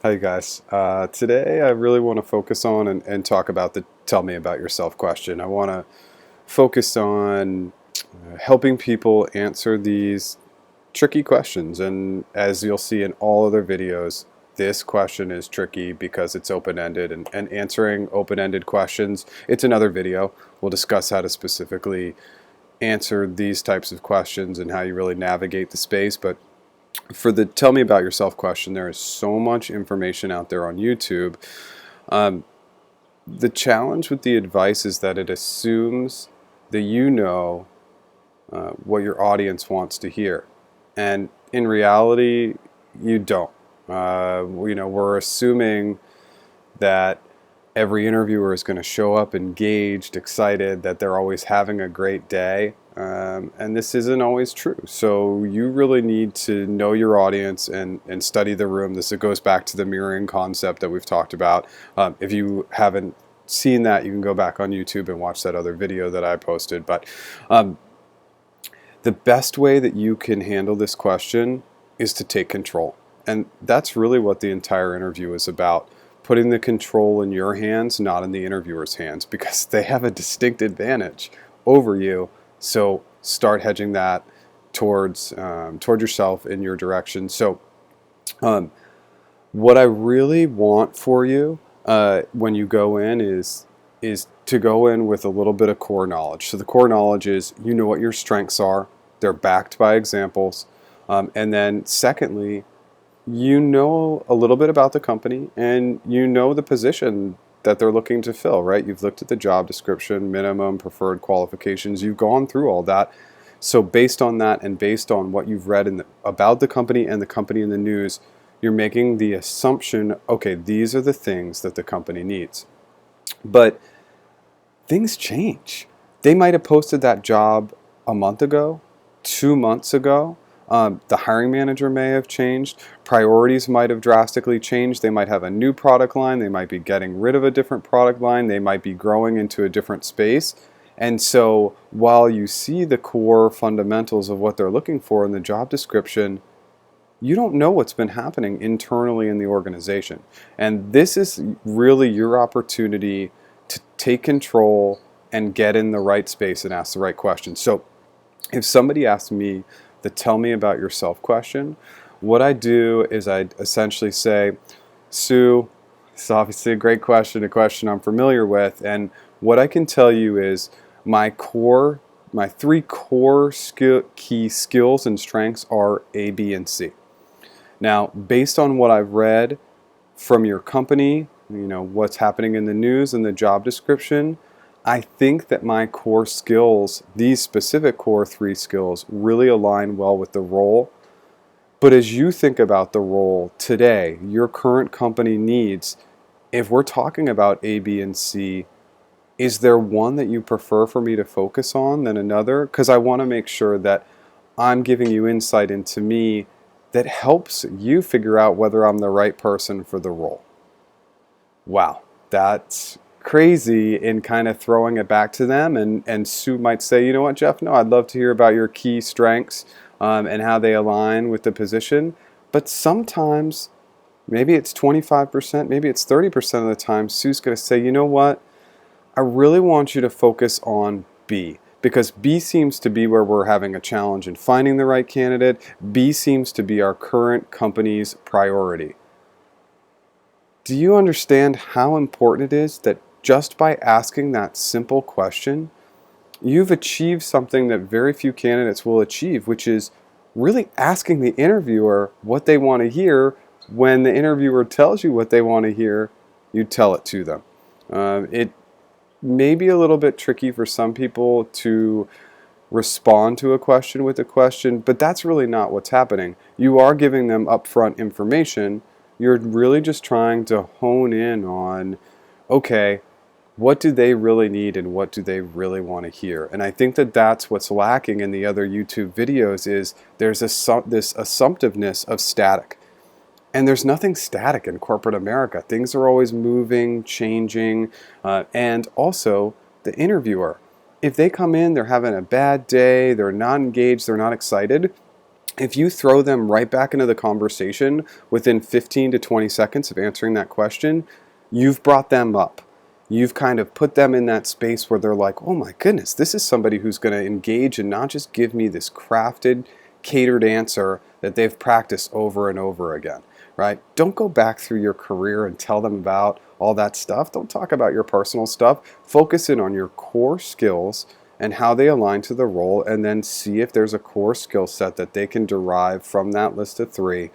Hi guys. Today I really want to focus on and talk about the tell me about yourself question. I want to focus on helping people answer these tricky questions. And as you'll see in all other videos, this question is tricky because it's open-ended and answering open-ended questions. It's another video. We'll discuss how to specifically answer these types of questions and how you really navigate the space. But for the tell me about yourself question, there is so much information out there on YouTube. Um, the challenge with the advice is that it assumes that you know what your audience wants to hear. And in reality, you don't. We're assuming that every interviewer is going to show up engaged, excited, that they're always having a great day. And this isn't always true. So you really need to know your audience and study the room. This goes back to the mirroring concept that we've talked about. If you haven't seen that, you can go back on YouTube and watch that other video that I posted. But the best way that you can handle this question is to take control. And that's really what the entire interview is about. Putting the control in your hands, not in the interviewer's hands, because they have a distinct advantage over you. So start hedging that towards yourself in your direction. So what I really want for you when you go in is to go in with a little bit of core knowledge. So the core knowledge is you know what your strengths are. They're backed by examples. And then secondly, you know a little bit about the company and you know the position that they're looking to fill, right? You've looked at the job description, minimum, preferred qualifications. You've gone through all that. So based on that and based on what you've read about the company and the company in the news, you're making the assumption, okay, these are the things that the company needs. But things change. They might have posted that job a month ago, 2 months ago. The hiring manager may have changed. Priorities might have drastically changed. They might have a new product line. They might be getting rid of a different product line. They might be growing into a different space. And so while you see the core fundamentals of what they're looking for in the job description, you don't know what's been happening internally in the organization. And this is really your opportunity to take control and get in the right space and ask the right questions. So if somebody asks me the tell me about yourself question, what I do is I essentially say, Sue, it's obviously a great question, a question I'm familiar with, and what I can tell you is my three core key skills and strengths are A, B, and C. Now, based on what I've read from your company, what's happening in the news and the job description, I think that my core skills, these specific core three skills, really align well with the role. But as you think about the role today, your current company needs, if we're talking about A, B, and C, is there one that you prefer for me to focus on than another? Because I want to make sure that I'm giving you insight into me that helps you figure out whether I'm the right person for the role. Wow, that's crazy in kind of throwing it back to them. And Sue might say, you know what, Jeff, no, I'd love to hear about your key strengths and how they align with the position. But sometimes, maybe it's 25%, maybe it's 30% of the time, Sue's going to say, you know what, I really want you to focus on B. Because B seems to be where we're having a challenge in finding the right candidate. B seems to be our current company's priority. Do you understand how important it is that just by asking that simple question, you've achieved something that very few candidates will achieve, which is really asking the interviewer what they want to hear. When the interviewer tells you what they want to hear, you tell it to them. It may be a little bit tricky for some people to respond to a question with a question, but that's really not what's happening. You are giving them upfront information. You're really just trying to hone in on, okay, what do they really need and what do they really want to hear? And I think that that's what's lacking in the other YouTube videos is there's this assumptiveness of static. And there's nothing static in corporate America. Things are always moving, changing, and also the interviewer. If they come in, they're having a bad day, they're not engaged, they're not excited, If you throw them right back into the conversation within 15 to 20 seconds of answering that question, you've brought them up. You've kind of put them in that space where they're like, oh my goodness, this is somebody who's going to engage and not just give me this crafted, catered answer that they've practiced over and over again, right? Don't go back through your career and tell them about all that stuff. Don't talk about your personal stuff. Focus in on your core skills and how they align to the role, and then see if there's a core skill set that they can derive from that list of three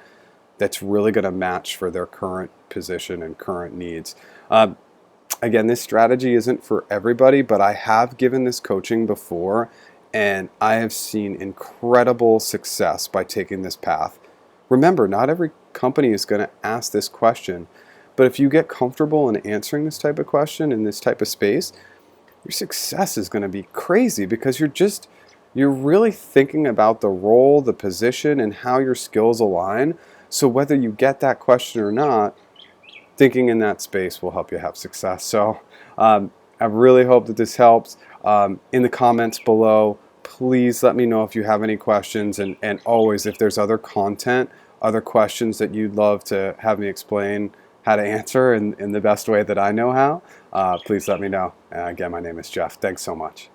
that's really going to match for their current position and current needs. Again, this strategy isn't for everybody, but I have given this coaching before, and I have seen incredible success by taking this path. Remember, not every company is going to ask this question, but if you get comfortable in answering this type of question in this type of space, your success is going to be crazy, because you're really thinking about the role, the position, and how your skills align. So whether you get that question or not, thinking in that space will help you have success. So I really hope that this helps. In the comments below, please let me know if you have any questions, and always, if there's other content, other questions that you'd love to have me explain how to answer in the best way that I know how, please let me know. Again, my name is Jeff. Thanks so much.